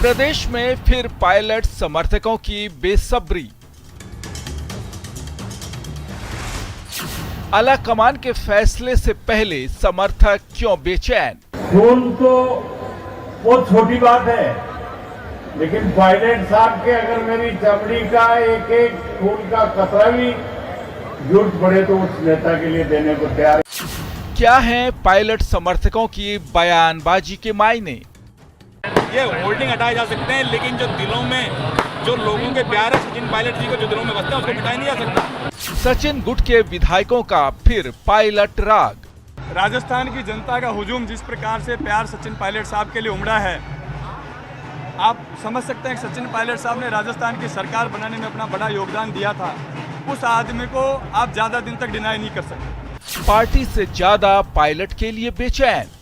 प्रदेश में फिर पायलट समर्थकों की बेसब्री। आलाकमान के फैसले से पहले समर्थक क्यों बेचैन? खून तो बहुत छोटी बात है, लेकिन पायलट साहब के अगर मेरी चमड़ी का एक एक खून का कतरा भी जरूरत पड़े तो उस नेता के लिए देने को तैयार। क्या है पायलट समर्थकों की बयानबाजी के मायने? ये होल्डिंग हटाए जा सकते हैं, लेकिन जो दिलों में जो लोगों के प्यार है सचिन पायलट जी को जो दिलों में बसता है उसको मिटाया नहीं जा सकता। सचिन गुट के विधायकों का फिर पायलट राग। राजस्थान की जनता का हुजूम जिस प्रकार से प्यार सचिन पायलट साहब के लिए उमड़ा है, आप समझ सकते हैं कि सचिन पायलट साहब ने राजस्थान की सरकार बनाने में अपना बड़ा योगदान दिया था। उस आदमी को आप ज्यादा दिन तक डिनाई नहीं कर सकते। पार्टी से ज्यादा पायलट के लिए बेचैन।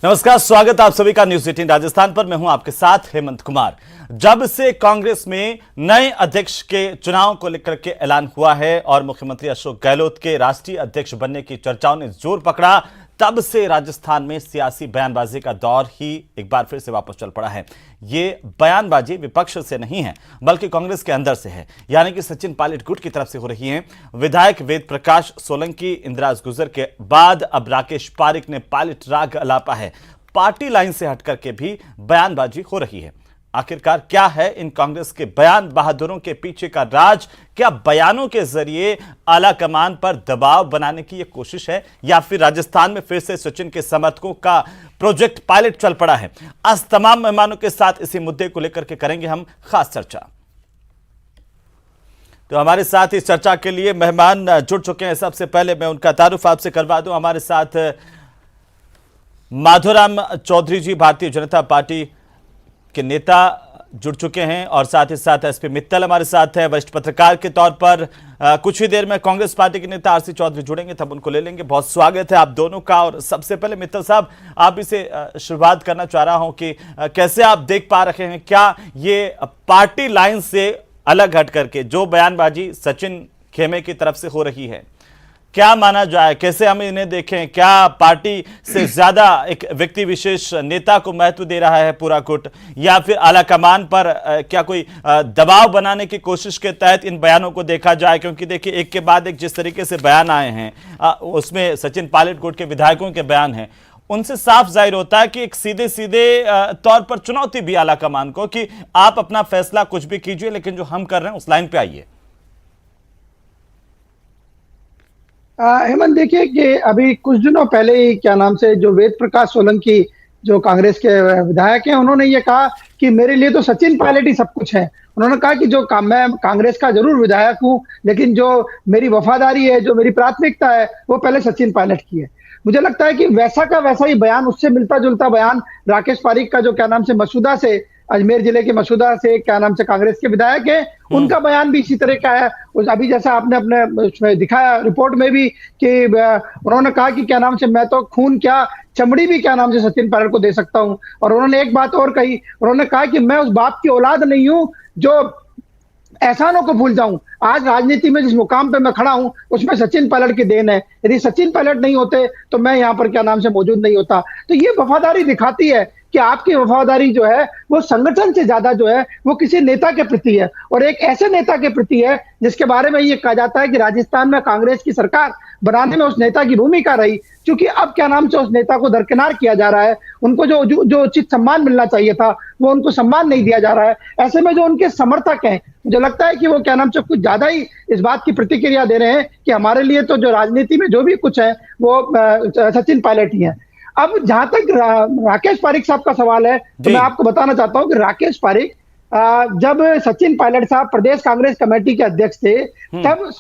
नमस्कार, स्वागत आप सभी का न्यूज 18 राजस्थान पर। मैं हूं आपके साथ हेमंत कुमार। जब से कांग्रेस में नए अध्यक्ष के चुनाव को लेकर के ऐलान हुआ है और मुख्यमंत्री अशोक गहलोत के राष्ट्रीय अध्यक्ष बनने की चर्चाओं ने जोर पकड़ा, तब से राजस्थान में सियासी बयानबाजी का दौर ही एक बार फिर से वापस चल पड़ा है। ये बयानबाजी विपक्ष से नहीं है, बल्कि कांग्रेस के अंदर से है, यानी कि सचिन पायलट गुट की तरफ से हो रही है। विधायक वेद प्रकाश सोलंकी, इंदिराज गुर्जर के बाद अब राकेश पारिक ने पायलट राग अलापा है। पार्टी लाइन से हटकर के भी बयानबाजी हो रही है। आखिरकार क्या है इन कांग्रेस के बयान बहादुरों के पीछे का राज? क्या बयानों के जरिए आलाकमान पर दबाव बनाने की यह कोशिश है, या फिर राजस्थान में फिर से सचिन के समर्थकों का प्रोजेक्ट पायलट चल पड़ा है? आज तमाम मेहमानों के साथ इसी मुद्दे को लेकर के करेंगे हम खास चर्चा। तो हमारे साथ इस चर्चा के लिए मेहमान जुड़ चुके हैं। सबसे पहले मैं उनका तारुफ आपसे करवा दूं। हमारे साथ माधोराम चौधरी जी, भारतीय जनता पार्टी के नेता जुड़ चुके हैं, और साथ ही साथ एसपी मित्तल हमारे साथ हैं, वरिष्ठ पत्रकार के तौर पर। कुछ ही देर में कांग्रेस पार्टी के नेता आरसी चौधरी जुड़ेंगे, तब उनको ले लेंगे। बहुत स्वागत है आप दोनों का। और सबसे पहले मित्तल साहब, आप इसे शुरुआत करना चाह रहा हूं कि कैसे आप देख पा रहे हैं, क्या ये पार्टी लाइन से अलग हट करके जो बयानबाजी सचिन खेमे की तरफ से हो रही है, क्या माना जाए, कैसे हम इन्हें देखें? क्या पार्टी से ज्यादा एक व्यक्ति विशेष नेता को महत्व दे रहा है पूरा गुट, या फिर आलाकमान पर क्या कोई दबाव बनाने की कोशिश के तहत इन बयानों को देखा जाए? क्योंकि देखिए, एक के बाद एक जिस तरीके से बयान आए हैं, उसमें सचिन पायलट गुट के विधायकों के बयान हैं, उनसे साफ जाहिर होता है कि एक सीधे सीधे तौर पर चुनौती भी आलाकमान को कि आप अपना फैसला कुछ भी कीजिए, लेकिन जो हम कर रहे हैं उस लाइन पे आइए। हेमंत, देखिए कि अभी कुछ दिनों पहले ही क्या नाम से जो वेद प्रकाश सोलंकी जो कांग्रेस के विधायक हैं, उन्होंने ये कहा कि मेरे लिए तो सचिन पायलट ही सब कुछ है। उन्होंने कहा कि जो मैं कांग्रेस का जरूर विधायक हूं, लेकिन जो मेरी वफादारी है, जो मेरी प्राथमिकता है, वो पहले सचिन पायलट की है। मुझे लगता है कि वैसा का वैसा ही बयान, उससे मिलता जुलता बयान राकेश पारिक का, जो क्या नाम से मसूदा से, अजमेर जिले के मसूदा से क्या नाम से कांग्रेस के विधायक है, उनका बयान भी इसी तरह का है। अभी जैसा आपने अपने उसमें दिखाया रिपोर्ट में भी कि उन्होंने कहा कि क्या नाम से मैं तो खून क्या चमड़ी भी क्या नाम से सचिन पायलट को दे सकता हूं। और उन्होंने एक बात और कही, उन्होंने कहा कि मैं उस बाप की औलाद नहीं हूं जो एहसानों को भूल जाऊं। आज राजनीति में जिस मुकाम पे मैं खड़ा हूं, उसमें सचिन पायलट की देन है। यदि सचिन पायलट नहीं होते तो मैं यहाँ पर क्या नाम से मौजूद नहीं होता। तो ये वफादारी दिखाती है कि आपकी वफादारी जो है वो संगठन से ज्यादा जो है वो किसी नेता के प्रति है, और एक ऐसे नेता के प्रति है जिसके बारे में ये कहा जाता है कि राजस्थान में कांग्रेस की सरकार बनाने में उस नेता की भूमिका रही। क्योंकि अब क्या नाम से उस नेता को दरकिनार किया जा रहा है, उनको जो उचित सम्मान मिलना चाहिए था वो उनको सम्मान नहीं दिया जा रहा है। ऐसे में जो उनके समर्थक हैं, मुझे लगता है कि वो क्या नाम से कुछ ज्यादा ही इस बात की प्रतिक्रिया दे रहे हैं कि हमारे लिए तो जो राजनीति में जो भी कुछ है वो सचिन पायलट ही है। अब जहां तक राकेश पारिक साहब का सवाल है, तो मैं आपको बताना चाहता हूं कि राकेश पारिक जब सचिन पायलट साहब प्रदेश कांग्रेस कमेटी के अध्यक्ष थे, तब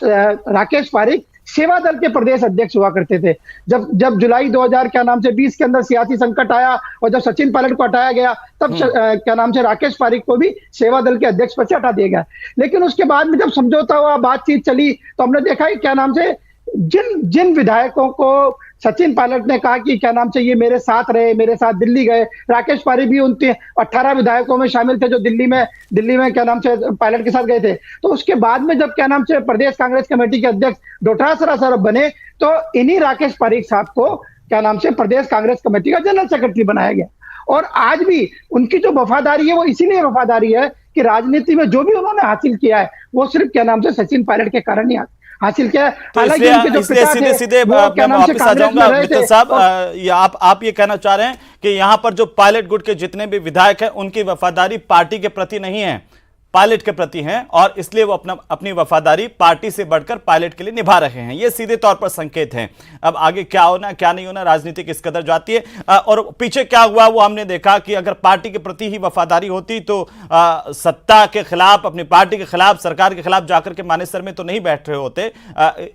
राकेश पारिक सेवा दल के प्रदेश अध्यक्ष हुआ करते थे। जब जुलाई 2020 के अंदर सियासी संकट आया और जब सचिन पायलट को हटाया गया, तब क्या नाम से राकेश पारिक को भी सेवा दल के अध्यक्ष पद से हटा दिया गया। लेकिन उसके बाद में जब समझौता हुआ, बातचीत चली, तो हमने देखा कि क्या नाम से जिन विधायकों को सचिन पायलट ने कहा कि क्या नाम से ये मेरे साथ रहे, मेरे साथ दिल्ली गए, राकेश पारिक भी उन 18 विधायकों में शामिल थे जो दिल्ली में क्या नाम से पायलट के साथ गए थे। तो उसके बाद में जब क्या नाम से प्रदेश कांग्रेस कमेटी के अध्यक्ष डोटासरा साहब बने, तो इन्हीं राकेश पारिक साहब को क्या नाम से प्रदेश कांग्रेस कमेटी का जनरल सेक्रेटरी बनाया गया। और आज भी उनकी जो वफादारी है वो इसीलिए वफादारी है कि राजनीति में जो भी उन्होंने हासिल किया है वो सिर्फ क्या नाम से सचिन पायलट के कारण ही हासिल किया है। तो हालांकि उनके जो इसलिए पिता थे, सीधे सीधे वो क्या मैं नाम से वापस आ कांग्रेस जाऊंगा में रहे मित्तल थे। साहब, ये आप ये कहना चाह रहे हैं कि यहाँ पर जो पायलट गुट के जितने भी विधायक हैं उनकी वफादारी पार्टी के प्रति नहीं है, पायलट के प्रति हैं, और इसलिए वो अपनी वफादारी पार्टी से बढ़कर पायलट के लिए निभा रहे हैं। ये सीधे तौर पर संकेत हैं। अब आगे क्या होना क्या नहीं होना, राजनीति किस कदर जाती है और पीछे क्या हुआ वो हमने देखा कि अगर पार्टी के प्रति ही वफादारी होती तो सत्ता के खिलाफ, अपनी पार्टी के खिलाफ, सरकार के खिलाफ जाकर के मानेसर में तो नहीं बैठ रहे होते,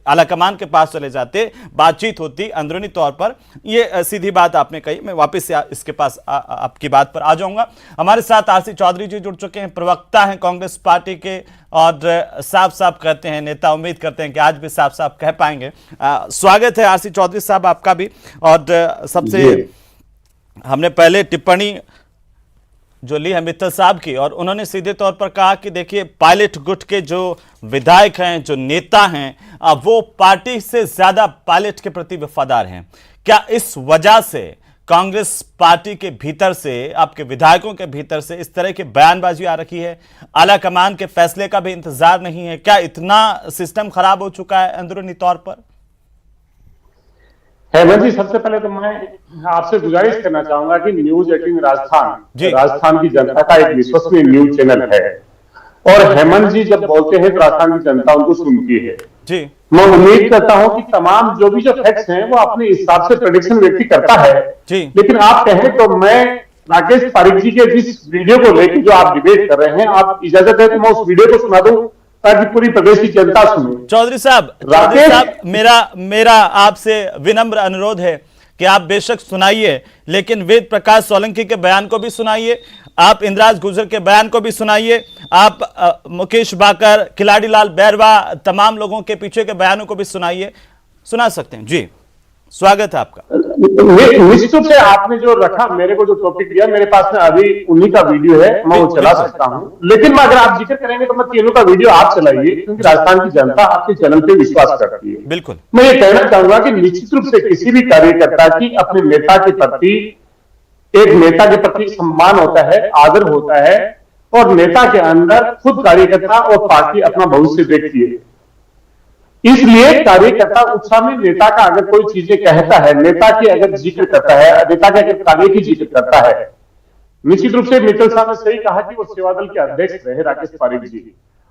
आलाकमान के पास चले जाते, बातचीत होती अंदरूनी तौर पर। ये सीधी बात आपने कही, मैं वापस से इसके पास आपकी बात पर आ जाऊंगा। हमारे साथ आरसी चौधरी जी जुड़ चुके हैं, प्रवक्ता हैं कांग्रेस पार्टी के, और साफ साफ कहते हैं नेता। उम्मीद करते हैं कि आज भी साफ साफ कह पाएंगे। स्वागत है आरसी चौधरी साहब आपका भी। और सबसे हमने पहले टिप्पणी जो ली है मित्तल साहब की, और उन्होंने सीधे तौर पर कहा कि देखिए पायलट गुट के जो विधायक हैं, जो नेता हैं, वो पार्टी से ज्यादा पायलट के प्रति वफादार हैं। क्या इस वजह से कांग्रेस पार्टी के भीतर से, आपके विधायकों के भीतर से इस तरह की बयानबाजी आ रखी है? आला कमान के फैसले का भी इंतजार नहीं है? क्या इतना सिस्टम खराब हो चुका है अंदरूनी तौर पर? हेमंत जी, सबसे पहले तो मैं आपसे गुजारिश करना चाहूंगा कि न्यूज 18 राजस्थान की जनता का एक विश्वसनीय न्यूज चैनल है, और हेमंत जी जब बोलते हैं तो राजस्थान की जनता उनको सुनती है जी। मैं उम्मीद करता हूं कि तमाम जो फैक्ट्स हैं वो अपने हिसाब से प्रेडिक्शन व्यक्ति करता है जी। लेकिन आप कहें तो मैं राकेश पारिक जी के जिस वीडियो को लेकर जो आप डिबेट कर रहे हैं, आप इजाजत है तो मैं उस वीडियो को सुना दूं ताकि पूरी प्रदेश की जनता सुने। चौधरी साहब, मेरा आपसे विनम्र अनुरोध है कि आप बेशक सुनाइए, लेकिन वेद प्रकाश सोलंकी के बयान को भी सुनाइए, आप इंद्राज गुर्जर के बयान को भी सुनाइए, आप मुकेश बाकर, खिलाड़ी लाल बैरवा, तमाम लोगों के पीछे के बयानों को भी सुनाइए। सुना सकते हैं जी, स्वागत है आपका। निश्चित रूप से आपने जो रखा, मेरे को जो टॉपिक दिया, मेरे पास में अभी उन्हीं का वीडियो है, मैं वो चला सकता हूं, लेकिन मैं अगर आप जिक्र करेंगे तो मैं तीनों का वीडियो आप चलाइए, क्योंकि राजस्थान की जनता आपके चैनल पे विश्वास करती है। बिल्कुल, मैं ये कहना चाहूंगा कि निश्चित रूप से किसी भी कार्यकर्ता की अपने नेता के प्रति, एक नेता के प्रति सम्मान होता है, आदर होता है, और नेता के अंदर खुद कार्यकर्ता और पार्टी अपना भविष्य देखती है। इसलिए कार्यकर्ता उत्साह में नेता का अगर कोई चीजें कहता है, नेता की अगर जिक्र करता है, नेता के अगर कार्य की जिक्र करता है, निश्चित रूप से मित्तल साहब ने सही कहा कि वो सेवादल के अध्यक्ष रहे राकेश पारिक जी,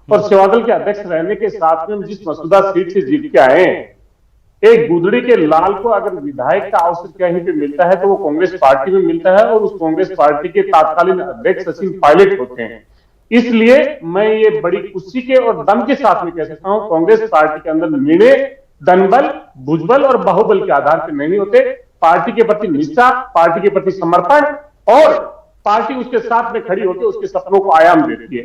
और सेवादल के अध्यक्ष रहने के साथ में जिस मसूदा सीट से जीत के आए, एक गुदड़ी के लाल को अगर विधायक का अवसर कहीं पे मिलता है तो वो कांग्रेस पार्टी में मिलता है, और उस कांग्रेस पार्टी के तत्कालीन अध्यक्ष सचिन पायलट होते हैं। इसलिए मैं ये बड़ी खुशी के और दम के साथ में कह सकता हूं, कांग्रेस पार्टी के अंदर निर्णय धनबल, भुजबल और बाहुबल के आधार पर नहीं होते। पार्टी के प्रति निष्ठा, पार्टी के प्रति समर्पण, और पार्टी उसके साथ में खड़ी होकर उसके सपनों को आयाम देती है।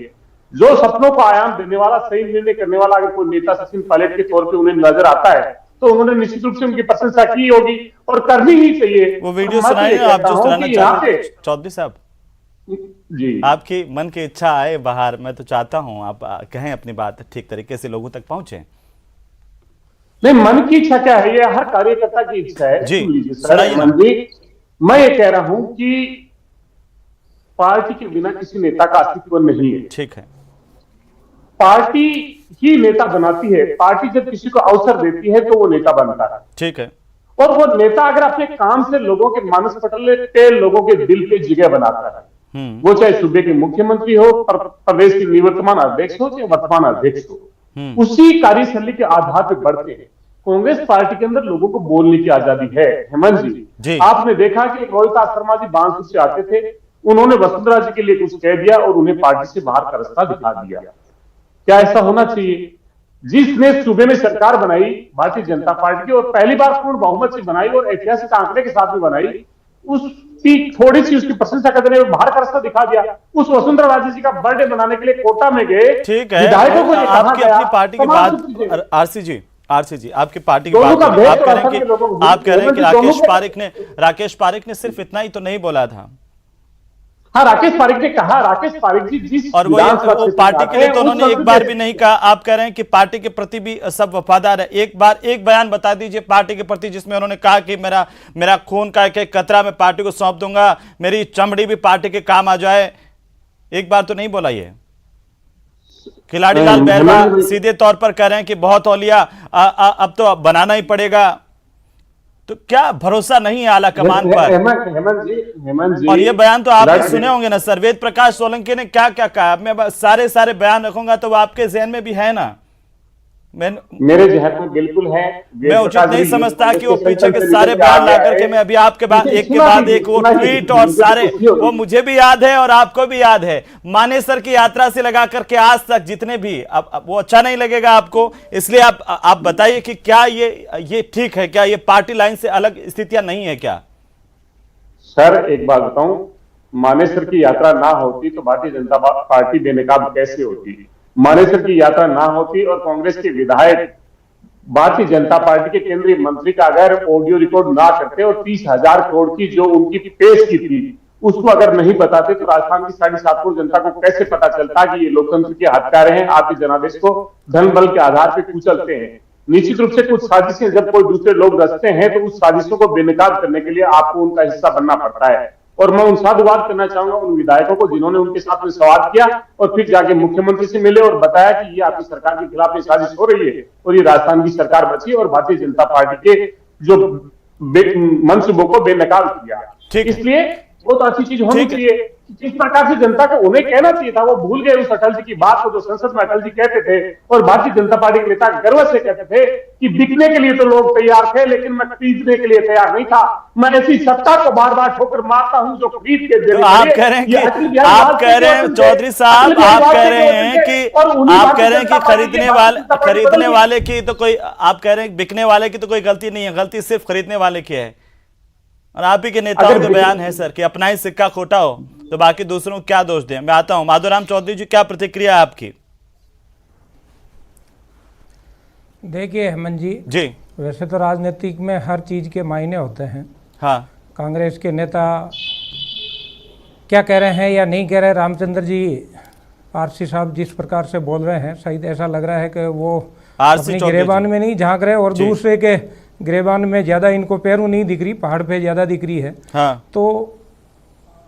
जो सपनों को आयाम देने वाला, सही निर्णय करने वाला अगर कोई नेता सचिन पायलट के तौर पर उन्हें नजर आता है तो उन्होंने निश्चित रूप से उनकी प्रशंसा की होगी और करनी ही चाहिए। वो वीडियो सुनाइए आप जो सुनाना चाहते हैं चौधरी साहब जी। आपकी मन की इच्छा आए बाहर, मैं तो चाहता हूं आप कहें अपनी बात ठीक तरीके से, लोगों तक पहुंचे। नहीं, मन की इच्छा क्या है, ये हर कार्यकर्ता की इच्छा है जी, जी। मैं ये कह रहा हूं कि पार्टी के बिना किसी नेता का अस्तित्व नहीं है। ठीक है, पार्टी ही नेता बनाती है, पार्टी जब किसी को अवसर देती है तो वो नेता बनता है। ठीक है, और वो नेता अगर अपने काम से लोगों के मानस पटल पे, लोगों के दिल पे जगह बनाता है, वो चाहे सूबे के मुख्यमंत्री हो, प्रदेश के निवर्तमान अध्यक्ष हो या वर्तमान अध्यक्ष हो, उसी कार्यशैली के आधार पर बढ़ते हैं। कांग्रेस पार्टी के अंदर लोगों को बोलने की आजादी है। हेमंत जी, आपने देखा कि रोहित शर्मा जी बांसुर से आते थे, उन्होंने वसुंधरा जी के लिए कुछ कह दिया और उन्हें पार्टी से बाहर का रास्ता दिखा दिया। क्या ऐसा होना चाहिए? जिसने सूबे में सरकार बनाई भारतीय जनता पार्टी की, और पहली बार पूर्ण बहुमत से बनाई और ऐतिहासिक आंकड़े के साथ में बनाई, उसकी थोड़ी सी उसकी प्रशंसा करने में बाहर का रास्ता दिखा दिया। उस वसुंधरा राजे जी का बर्थडे मनाने के लिए कोटा में गए। ठीक है, विधायकों को आपकी अपनी पार्टी की बात, आरसी जी आपकी पार्टी की बात, आप कह रहे हैं कि राकेश पारिक ने सिर्फ इतना ही तो नहीं बोला था। हाँ, राकेश पारिक ने कहा, राकेश पारिक जी जिस और वो पार्टी के लिए तो उन्होंने एक बार भी नहीं कहा। आप कह रहे हैं कि पार्टी के प्रति भी सब वफादार है। एक बयान बता दीजिए पार्टी के प्रति जिसमें उन्होंने कहा कि मेरा खून का एक कतरा मैं पार्टी को सौंप दूंगा, मेरी चमड़ी भी पार्टी के काम आ जाए। एक बार तो नहीं बोला ये। खिलाड़ी लाल बैरवा सीधे तौर पर कह रहे हैं कि बहुत औलिया अब तो बनाना ही पड़ेगा। तो क्या भरोसा नहीं है आला कमान पर? हेमंत जी, और ये बयान तो आपने सुने होंगे ना सर, वेद प्रकाश सोलंकी ने क्या क्या कहा। मैं सारे बयान रखूंगा तो वो आपके जहन में भी है ना। मेरे जहन में बिल्कुल है। मैं उचित नहीं समझता कि वो पीछे के सारे बयान ला करके मैं अभी आपके बाद एक के बाद एक वो ट्वीट और सारे वो मुझे भी याद है और आपको भी याद है। मानेसर की यात्रा से लगा करके आज तक जितने भी अब वो अच्छा नहीं लगेगा आपको, इसलिए आप बताइए कि क्या ये ठीक है? क्या ये पार्टी लाइन से अलग स्थितियां नहीं है क्या? सर एक बात बताऊं, मानेसर की यात्रा ना होती तो भारतीय जनता पार्टी बेनकाब कैसे होती? मानेसर की यात्रा ना होती और कांग्रेस के विधायक भारतीय जनता पार्टी के केंद्रीय मंत्री का अगर ऑडियो रिकॉर्ड ना करते और 30,000 करोड़ की जो उनकी पेश की थी उसको अगर नहीं बताते तो राजस्थान की 7.5 करोड़ जनता को कैसे पता चलता कि ये लोकतंत्र के हत्यारे हैं, आपके जनादेश को धन बल के आधार पर कुचलते हैं। निश्चित रूप से कुछ साजिशें जब कोई दूसरे लोग रचते हैं तो उस साजिशों को बेनकाब करने के लिए आपको उनका हिस्सा बनना पड़ता है। और मैं उन साधुवाद करना चाहूंगा उन विधायकों को जिन्होंने उनके साथ में सवाल किया और फिर जाके मुख्यमंत्री से मिले और बताया कि ये आपकी सरकार के खिलाफ साजिश हो रही है और ये राजस्थान की सरकार बची और भारतीय जनता पार्टी के जो मंसूबों को बेनकाब किया। इसलिए बहुत अच्छी चीज होनी चाहिए। जिस प्रकार से जनता को उन्हें कहना चाहिए था वो भूल गए उस अटल जी की बात को जो संसद में अटल जी कहते थे और भारतीय जनता पार्टी के नेता गर्व से कहते थे कि बिकने के लिए तो लोग तैयार थे लेकिन मैं खरीदने के लिए तैयार नहीं था। मैं ऐसी सत्ता को बार बार ठोकर मारता हूं जो खरीद के तो आप कह रहे हैं चौधरी साहब, आप कह रहे हैं कि खरीदने वाले की तो कोई, आप कह रहे हैं बिकने वाले की तो कोई गलती नहीं है, गलती सिर्फ खरीदने वाले की है। और आप ही के नेताओं का बयान है सर कि अपना ही सिक्का खोटा हो तो बाकी दूसरों को क्या दोष दें। मैं आता हूं माधोराम चौधरी जी, क्या प्रतिक्रिया है आपकी? देखिए हेमंत जी, वैसे तो राजनीतिक में हर चीज के मायने होते हैं। हाँ, कांग्रेस के नेता क्या कह रहे हैं या नहीं कह रहे, रामचंद्र जी आरसी साहब जिस प्रकार से बोल रहे हैं शायद ऐसा लग रहा है कि वो अपनी गिरेबान में नहीं झांक रहे और दूसरे के गिरेबान में ज्यादा इनको पैरों नहीं दिख रही, पहाड़ पे ज्यादा दिख रही है। हाँ। तो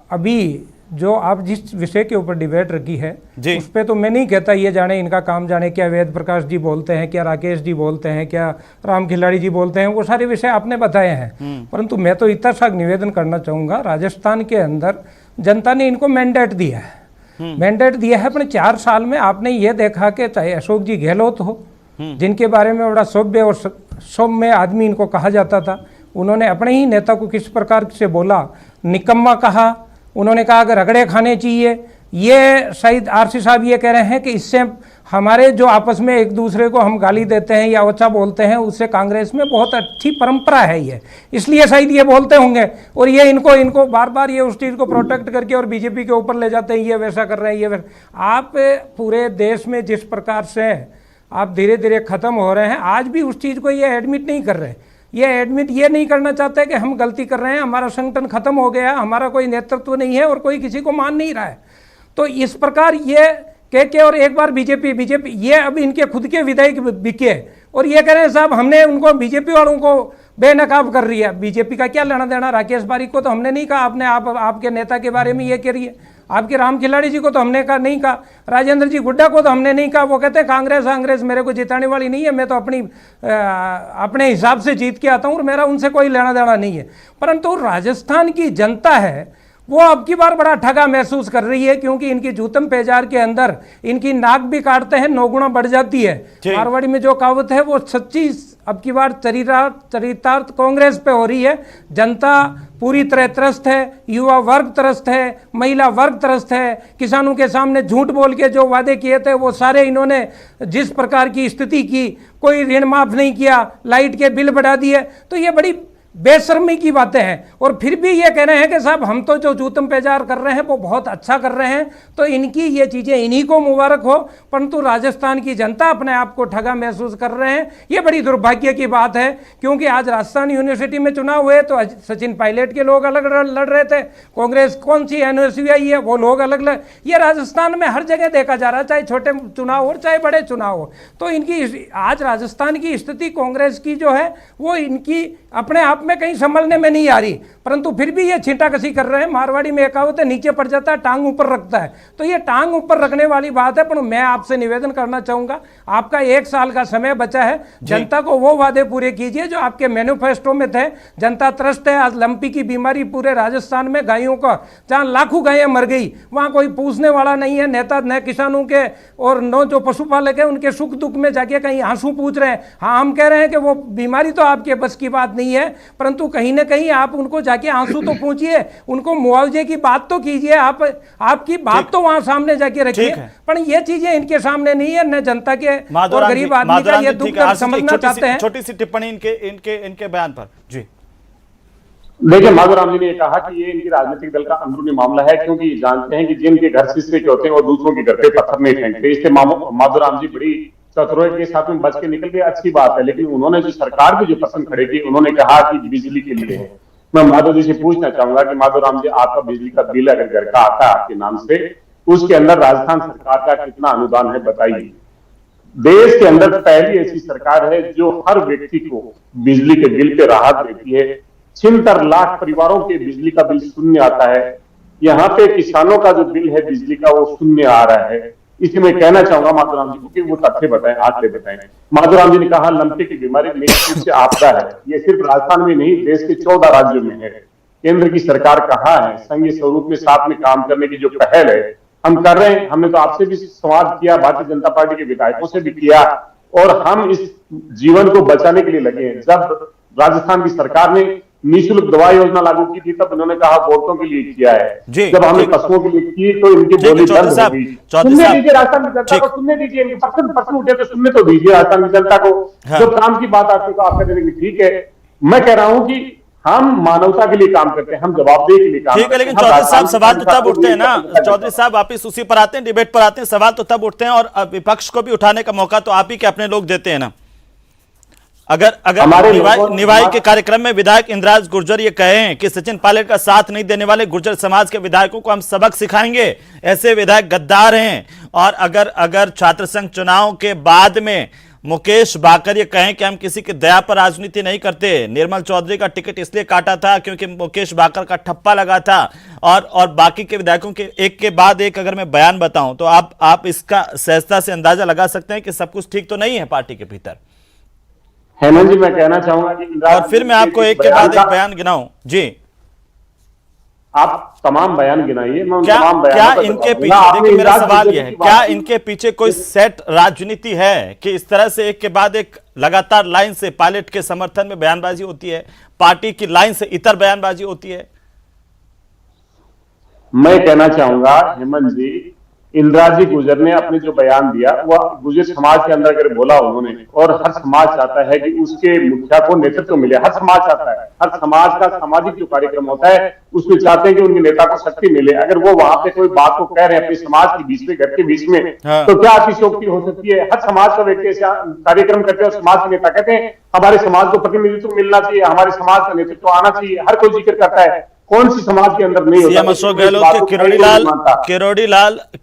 अभी जो आप जिस विषय के ऊपर डिबेट रखी है उस पे तो मैं नहीं कहता ये जाने इनका काम जाने, क्या वेद प्रकाश जी बोलते हैं, क्या राकेश जी बोलते हैं, क्या राम खिलाड़ी जी बोलते हैं, वो सारे विषय आपने बताए हैं। परंतु मैं तो इतना सा निवेदन करना चाहूँगा, राजस्थान के अंदर जनता ने इनको मैंडेट दिया है। मैंडेट दिया है अपने 4 साल में। आपने ये देखा कि चाहे अशोक जी गहलोत हो जिनके बारे में बड़ा सभ्य और सौम्य आदमी इनको कहा जाता था, उन्होंने अपने ही नेता को किस प्रकार से बोला, निकम्मा कहा, उन्होंने कहा कि रगड़े खाने चाहिए। ये शायद आरसी साहब ये कह रहे हैं कि इससे हमारे जो आपस में एक दूसरे को हम गाली देते हैं या ओछा बोलते हैं उससे कांग्रेस में बहुत अच्छी परंपरा है ये, इसलिए शायद ये बोलते होंगे। और ये इनको बार बार ये उस चीज़ को प्रोटेक्ट करके और बीजेपी के ऊपर ले जाते हैं, ये वैसा कर रहे हैं, ये वैसा। आप पूरे देश में जिस प्रकार से आप धीरे धीरे ख़त्म हो रहे हैं, आज भी उस चीज़ को ये एडमिट नहीं कर रहे। ये एडमिट ये नहीं करना चाहते कि हम गलती कर रहे हैं, हमारा संगठन खत्म हो गया, हमारा कोई नेतृत्व नहीं है और कोई किसी को मान नहीं रहा है। तो इस प्रकार ये कह के और एक बार बीजेपी ये अब इनके खुद के विधायक बिके और ये कह रहे हैं साहब हमने उनको बीजेपी वालों को बेनकाब कर रही है। बीजेपी का क्या लेना देना? राकेश पारिक को तो हमने नहीं कहा, आपने आपके नेता के बारे में ये कह रही है। आपके राम खिलाड़ी जी को तो हमने कहा नहीं कहा, राजेंद्र जी गुड्डा को तो हमने नहीं कहा। वो कहते हैं कांग्रेस मेरे को जिताने वाली नहीं है, मैं तो अपने हिसाब से जीत के आता हूँ और मेरा उनसे कोई लेना देना नहीं है। परंतु राजस्थान की जनता है वो अब की बार बड़ा ठगा महसूस कर रही है, क्योंकि इनकी जूतम पेजार के अंदर इनकी नाक भी काटते हैं 9 गुना बढ़ जाती है। मारवाड़ी में जो कहावत है वो सच्ची अब की बार चरितार्थ कांग्रेस पे हो रही है। जनता पूरी तरह त्रस्त है, युवा वर्ग त्रस्त है, महिला वर्ग त्रस्त है। किसानों के सामने झूठ बोल के जो वादे किए थे वो सारे इन्होंने जिस प्रकार की स्थिति की, कोई ऋण माफ नहीं किया, लाइट के बिल बढ़ा दिए। तो ये बड़ी बेशर्मी की बातें हैं। और फिर भी ये कह रहे हैं कि साहब हम तो जो जूतम पेजार कर रहे हैं वो बहुत अच्छा कर रहे हैं, तो इनकी ये चीज़ें इन्हीं को मुबारक हो, परंतु राजस्थान की जनता अपने आप को ठगा महसूस कर रहे हैं। ये बड़ी दुर्भाग्य की बात है, क्योंकि आज राजस्थान यूनिवर्सिटी में चुनाव हुए तो सचिन पायलट के लोग अलग लड़ रहे थे, कांग्रेस कौन सी एनएसयूआई है वो लोग अलग लड़, ये राजस्थान में हर जगह देखा जा रहा है, चाहे छोटे चुनाव हो चाहे बड़े चुनाव हो। तो इनकी आज राजस्थान की स्थिति कांग्रेस की जो है वो इनकी अपने आप में कहीं संभलने में नहीं आ रही, परंतु फिर भी ये छींटाकसी कर रहे हैं। मारवाड़ी में कहावत है, नीचे पड़ जाता है टांग ऊपर रखता है, तो ये टांग ऊपर रखने वाली बात है। पर मैं आपसे निवेदन करना चाहूंगा, आपका 1 साल का समय बचा है, जनता को वो वादे पूरे कीजिए जो आपके मैनिफेस्टो में थे। जनता त्रस्त है, आज लंपी की बीमारी पूरे राजस्थान में, गायों का जहां लाखों गायें मर गई वहां कोई पूछने वाला नहीं है, नेता न किसानों के और न जो पशुपालक है उनके सुख दुख में जाके कहीं आंसू पूछ रहे हैं। हाँ, हम कह रहे हैं कि वो बीमारी तो आपके बस की बात नहीं है, परंतु कहीं ना कहीं आप उनको जाके आंसू तो पूछिए, उनको मुआवजे की बात तो कीजिए, आप आपकी बात तो वहां सामने जाके रखिए। पर ये चीजें इनके सामने नहीं है, न जनता के और गरीब आदमी का ये दुख दर्द समझना चाहते हैं। छोटी सी टिप्पणी इनके बयान पर जी। देखिए, माधुराम जी ने कहा कि ये इनकी राजनीतिक दल का अंदरूनी मामला है, क्योंकि जानते हैं कि जिनके घर शीशे के होते हैं वो दूसरों के घर पे पत्थर नहीं फेंकते। इससे माधुराम जी बड़ी चतुराई के साथ में बच के निकल गए, अच्छी बात है। लेकिन उन्होंने जो सरकार की जो पसंद खड़े की, उन्होंने कहा कि बिजली के लिए है। मैं माधव जी से पूछना चाहूंगा कि माधुराम जी, आपका बिजली का बिल अगर घर का आता है आपके नाम से, उसके अंदर राजस्थान सरकार का कितना अनुदान है बताइए। देश के अंदर पहली ऐसी सरकार है जो हर व्यक्ति को बिजली के बिल पे राहत देती है। 76 लाख परिवारों के बिजली का बिल शून्य आता है। यहाँ पे किसानों का जो बिल है बिजली का वो शून्य आ रहा है। इसलिए मैं कहना चाहूंगा माधुराम जी को कि वो तथ्य बताएं, आंकड़े बताएं। माधुराम जी ने कहा लंपी की बीमारी निश्चित रूप से आपदा है। ये सिर्फ राजस्थान में नहीं, देश के 14 राज्यों में है। केंद्र की सरकार कहाँ है? संघीय स्वरूप में साथ में काम करने की जो पहल है हम कर रहे हैं। हमने तो आपसे भी संवाद किया, भारतीय जनता पार्टी के विधायकों से भी किया, और हम इस जीवन को बचाने के लिए लगे हैं। जब राजस्थान की सरकार ने निःशुल्क दवा योजना लागू की थी तब उन्होंने कहा वोटों के लिए किया है। जब हमने पशुओं के लिए की तो इनकी बोली बंद हो गई। सुनने दीजिए राजस्थान की जनता को, सुनने दीजिए। इनके प्रश्न उठे तो सुनने तो दीजिए राजस्थान की जनता को। जो काम की बात आती है तो आप कहते हैं ठीक है। मैं कह रहा हूं कि हम मानवता के लिए काम करते हैं, हम जवाबदेही के लिए काम ठीक है। लेकिन चौधरी साहब सवाल तो तब उठते हैं ना, चौधरी साहब वापिस उसी पर आते हैं, डिबेट पर आते हैं, सवाल तो तब उठते हैं और विपक्ष को भी उठाने का मौका तो आप ही के अपने लोग देते हैं ना। अगर निवाई के कार्यक्रम में विधायक इंद्राज गुर्जर ये कहें कि सचिन पायलट का साथ नहीं देने वाले गुर्जर समाज के विधायकों को हम सबक सिखाएंगे, ऐसे विधायक गद्दार हैं। और अगर छात्र संघ चुनाव के बाद में मुकेश बाकर ये कहें कि हम किसी की दया पर राजनीति नहीं करते, निर्मल चौधरी का टिकट इसलिए काटा था क्योंकि मुकेश बाकर का ठप्पा लगा था, और बाकी के विधायकों के एक के बाद एक अगर मैं बयान बताऊं तो आप इसका सहजता से अंदाजा लगा सकते हैं कि सब कुछ ठीक तो नहीं है पार्टी के भीतर। हेमंत जी, मैं कहना चाहूंगा कि और फिर मैं आपको एक के बाद एक बयान गिनाऊं जी। आप तमाम बयान गिनाइए। क्या इनके पीछे, देखिए मेरा सवाल यह है, क्या इनके पीछे कोई सेट राजनीति है कि इस तरह से एक के बाद एक लगातार लाइन से पायलट के समर्थन में बयानबाजी होती है, पार्टी की लाइन से इतर बयानबाजी होती है? मैं कहना चाहूंगा हेमंत जी, इंदिराजी गुर्जर ने अपने जो बयान दिया वह गुर्जर समाज के अंदर अगर बोला उन्होंने, और हर समाज चाहता है कि उसके मुखिया को नेतृत्व मिले। हर समाज चाहता है, हर समाज का सामाजिक जो कार्यक्रम होता है उसमें चाहते हैं कि उनके नेता को शक्ति मिले। अगर वो वहां पे कोई बात को कह रहे हैं अपने समाज के बीच में, घर के बीच में, तो क्या अतिशयोक्ति हो सकती है? हर समाज का व्यक्ति ऐसा कार्यक्रम करते हैं और समाज के नेता कहते हैं हमारे समाज को प्रतिनिधित्व मिलना चाहिए, हमारे समाज का नेतृत्व आना चाहिए। हर कोई जिक्र करता है, कौन सी समाज के अंदर नहीं होता? सीएम अशोक गहलोत के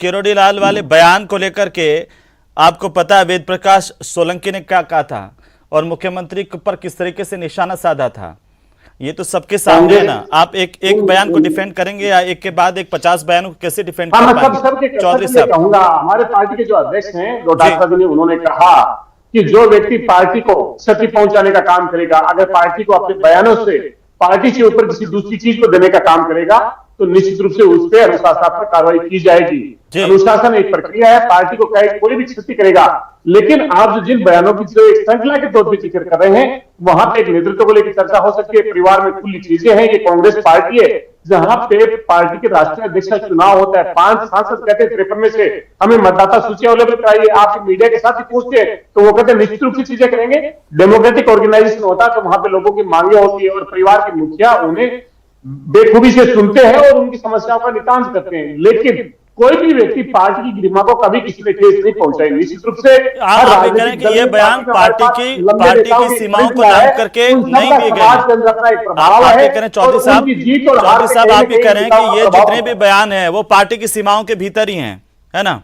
किरोड़ी लाल वाले बयान को लेकर के आपको पता है वेद प्रकाश सोलंकी ने क्या कहा था और मुख्यमंत्री पर किस तरीके से निशाना साधा था, ये तो सबके सामने है ना। आप एक बयान को डिफेंड करेंगे या एक के बाद एक 50 बयानों को कैसे डिफेंड कर पाएंगे? चौधरी साहब, कहूंगा हमारे पार्टी के जो अध्यक्ष हैं डॉक्टर जी, उन्होंने कहा कि जो व्यक्ति पार्टी को क्षति पहुंचाने का काम करेगा, अगर पार्टी को अपने बयानों से पार्टी के ऊपर किसी दूसरी चीज को देने का काम करेगा तो निश्चित रूप से उस पर अनुशासनात्मक कार्रवाई की जाएगी। अनुशासन एक प्रक्रिया है, पार्टी को कहे कोई भी क्षति करेगा, लेकिन आप जो जिन बयानों की जो एक श्रृंखला के तौर पर जिक्र कर रहे हैं, वहां पे एक नेतृत्व को लेकर चर्चा हो सकती है, परिवार में खुली चीजें हैं। ये कांग्रेस पार्टी है जहां पे पार्टी के राष्ट्रीय अध्यक्ष का चुनाव होता है, 5 सांसद कहते हैं 53 में से हमें मतदाता सूची अवेलेबल कराइए, आप मीडिया के साथ ही पूछते हैं तो वो कहते हैं निश्चित रूप से चीजें करेंगे। डेमोक्रेटिक ऑर्गेनाइजेशन होता है तो वहां पे लोगों की मांगे होती है और परिवार के मुखिया उन्हें बेखूबी से सुनते हैं और उनकी समस्याओं का निदान करते हैं। लेकिन कोई भी व्यक्ति पार्टी की गरिमा को कभी किसी ने ठेस नहीं पहुंचाई। निश्चित रूप से आप ये कह रहे हैं कि ये बयान पार्टी की सीमाओं को लांघ करके नहीं दिए गए। आप ये कह रहे हैं चौधरी साहब आप ये कह रहे हैं कि ये जितने भी बयान हैं वो पार्टी की सीमाओं के भीतर ही हैं, है ना?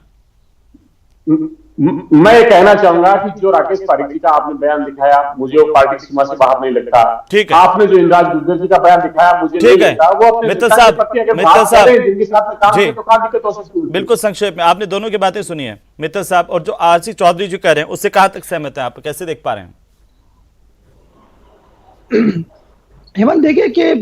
मैं ये कहना चाहूंगा कि जो राकेश पारीक जी का आपने बयान दिखाया, मुझे वो पार्टी की सीमा से बाहर नहीं लगता। ठीक है। आपने जो इंद्राज गुर्जर जी का बयान दिखाया, मुझे नहीं लगता वो अपने मित्तल साहब जिनके साथ जी तो काम दिक्कत हो सकती है। बिल्कुल संक्षेप में आपने दोनों की बातें सुनी है मित्तल साहब, और जो आरसी चौधरी जी कह रहे हैं उससे कहां तक सहमत है, आप कैसे देख पा रहे हैं? हेमंत, देखिए कि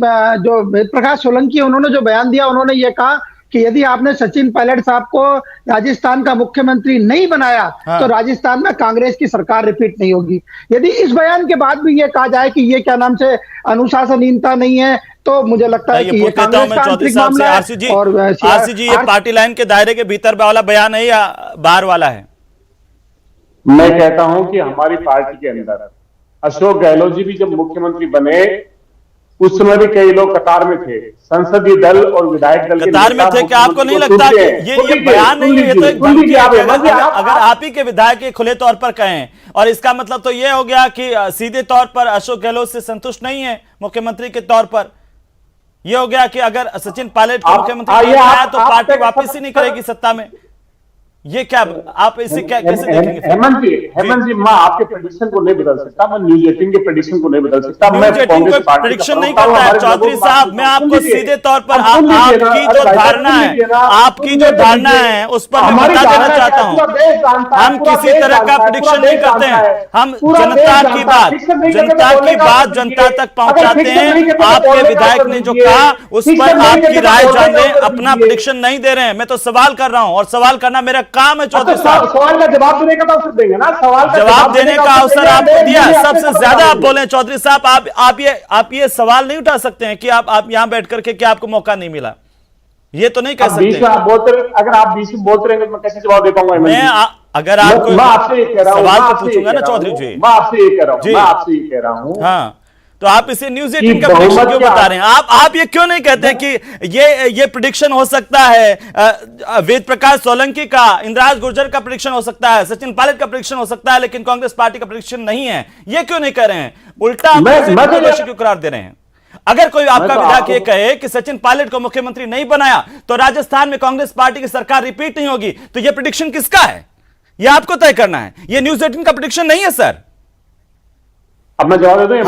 जो वेद प्रकाश सोलंकी उन्होंने जो बयान दिया, उन्होंने ये कहा कि यदि आपने सचिन पायलट साहब को राजस्थान का मुख्यमंत्री नहीं बनाया तो राजस्थान में कांग्रेस की सरकार रिपीट नहीं होगी। यदि इस बयान के बाद भी ये कहा जाए कि ये क्या नाम से अनुशासनहीनता नहीं है, तो मुझे लगता है कि ये कांग्रेस का आंतरिक मामला है। आरसी जी, ये पार्टी लाइन के दायरे के भीतर वाला बयान है या बाहर वाला है? मैं कहता हूं कि हमारी पार्टी के अंदर अशोक गहलोत जी भी जब मुख्यमंत्री बने उस समय भी कई लोग कतार में थे, संसदीय दल और विधायक दल कतार में थे। क्या आपको नहीं लगता कि ये बयान नहीं है, ये तो एक धमकी है? अगर आप ही के विधायक ये खुले तौर पर कहें, और इसका मतलब तो ये हो गया कि सीधे तौर पर अशोक गहलोत से संतुष्ट नहीं है मुख्यमंत्री के तौर पर। ये हो गया कि अगर सचिन पायलट को मुख्यमंत्री बनाया तो पार्टी वापस ही नहीं करेगी सत्ता में। ये क्या आप इसे क्या कैसे देखेंगे? हेमंत जी, मैं आपके प्रेडिक्शन को नहीं बदल सकता, मैं न्यूज 18 के प्रेडिक्शन को नहीं बदल सकता। मैं कांग्रेस पार्टी प्रेडिक्शन नहीं करता है चौधरी साहब। मैं आपको सीधे तौर पर आपकी जो धारणा है उस पर मैं बता देना चाहता हूं। हम किसी तरह का प्रेडिक्शन नहीं करते हैं, हम जनता की बात जनता तक पहुंचाते हैं। आपके विधायक ने जो कहा उस पर आपकी राय जान लें, अपना प्रेडिक्शन नहीं दे रहे हैं। मैं तो सवाल कर रहा हूं और सवाल करना मेरा काम है चौधरी साहब। सवाल का जवाब देने का अवसर देंगे ना, जवाब देने का अवसर आपको दिया, सबसे ज्यादा आप बोले चौधरी साहब। आप ये सवाल नहीं उठा सकते हैं कि आप यहां बैठ करके कि आपको मौका नहीं मिला, ये तो नहीं कह सकते। अगर आप बीच में बोलते रहेंगे मैं कैसे जवाब दे पाऊंगा? मैं अगर आपको सवाल तो पूछूंगा ना चौधरी जी। मैं आपसे ये कह रहा हूं हाँ, तो आप इसे न्यूज 18 का प्रेडिक्शन क्यों बता रहे हैं? आप ये क्यों नहीं कहते कि ये प्रेडिक्शन हो सकता है वेद प्रकाश सोलंकी का, इंद्राज गुर्जर का प्रेडिक्शन हो सकता है, सचिन पायलट का प्रेडिक्शन हो सकता है, लेकिन कांग्रेस पार्टी का प्रेडिक्शन नहीं है? ये क्यों नहीं कह रहे हैं? उल्टा दोषी क्यों करार दे रहे हैं? अगर कोई आपका विधायक ये कहे कि सचिन पायलट को मुख्यमंत्री नहीं बनाया तो राजस्थान में कांग्रेस पार्टी की सरकार रिपीट नहीं होगी, तो यह प्रेडिक्शन किसका है? यह आपको तय करना है। यह न्यूज 18 का प्रेडिक्शन नहीं है सर। अब मैं जवाब दे दूं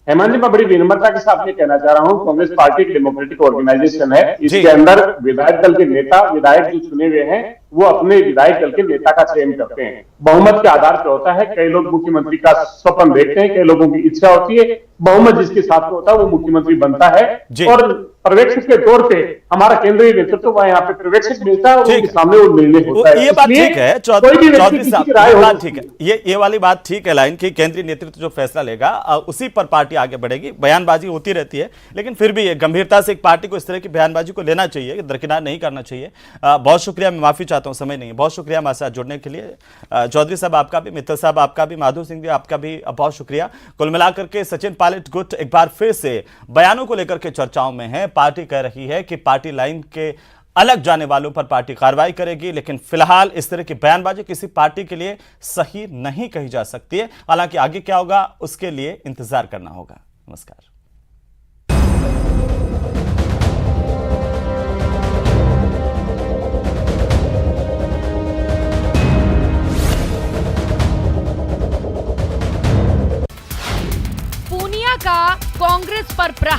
हेमंत जी, मैं बड़ी विनम्रता के साथ ये कहना चाह रहा हूं, कांग्रेस पार्टी एक डेमोक्रेटिक ऑर्गेनाइजेशन है। इसके अंदर विधायक दल के नेता, विधायक जो चुने हुए हैं वो अपने विधायक दल के नेता का चयन करते हैं, बहुमत के आधार पर होता है। कई लोग मुख्यमंत्री का स्वप्न देखते हैं, कई लोगों की इच्छा होती है, बहुमत जिसके साथ होता है वो मुख्यमंत्री बनता है। और पर्यवेक्षक के तौर पे हमारा केंद्रीय नेतृत्व यहाँ पे पर्यवेक्षक मिलता है और उनके सामने वो निर्णय होता है। ये बात ठीक है चौधरी साहब, बात ठीक है, ये वाली बात ठीक है लाइन की, केंद्रीय नेतृत्व जो फैसला लेगा उसी पर पार्टी आगे बढ़ेगी। बयानबाजी होती रहती है, लेकिन फिर भी गंभीरता से एक पार्टी को इस तरह की बयानबाजी को लेना चाहिए, दरकिनार नहीं करना चाहिए। बहुत शुक्रिया, मैं माफी चाहता हूं, समय नहीं है। बहुत शुक्रिया हमारे साथ जुड़ने के लिए चौधरी साहब आपका भी, मित्तल साहब आपका भी, माधव सिंह जी आपका भी बहुत शुक्रिया। कुल मिलाकर के सचिन पायलट गुट एक बार फिर से बयानों को लेकर के चर्चाओं में है। पार्टी कह रही है कि पार्टी लाइन के अलग जाने वालों पर पार्टी कार्रवाई करेगी, लेकिन फिलहाल इस तरह की बयानबाजी किसी पार्टी के लिए सही नहीं कही जा सकती है। हालांकि आगे क्या होगा उसके लिए इंतजार करना होगा। नमस्कार। पूनिया का कांग्रेस पर प्रहार।